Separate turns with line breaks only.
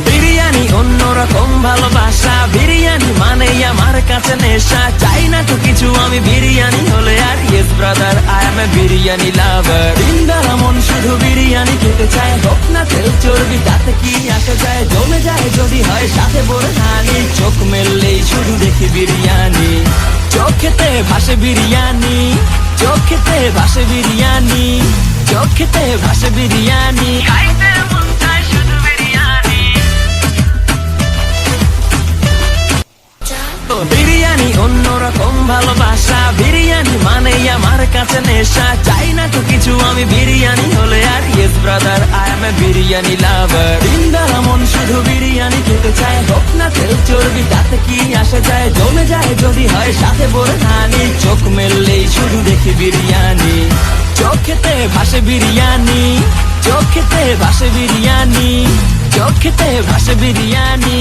বিরিয়ানি অন্যরকম ভালোবাসা, বিরিয়ানি মানেই আমার কাছে নেশা। চাই না তো কিছু আমি বিরিয়ানি হলে আর, yes brother I M A biryani লাভার। দিনদার মন শুধু বিরিয়ানি খেতে চায়, হোক না তেল চর্বি তাতে কি আসা যায়। জমে যায় যদি হয় সাথে বোরহানি, চোখ মেললেই শুধু দেখি বিরিয়ানি। চোখেতে ভাসে বিরিয়ানি, চোখেতে ভাসে বিরিয়ানি, চোখেতে ভাসে বিরিয়ানি। খাইতে মন চায় শুধু বিরিয়ানি। বিরিয়ানি অন্যরকম ভালোবাসা, বিরিয়ানি মানেই আমার কাছে নেশা। চাই না তো কিছু আমি বিরিয়ানি হলে আর, yes brother I M A biryani লাভার। দিনদার মন শুধু বিরিয়ানি খেতে চায়, হোক না তেল চর্বি তাতে কি আসে যায়। জমে যায় যদি হয় সাথে বোরহানি, চোখ মেললেই শুধু দেখি বিরিয়ানি। চোখেতে ভাসে বিরিয়ানি, চোখেতে ভাসে বিরিয়ানি, চোখেতে ভাসে বিরিয়ানি।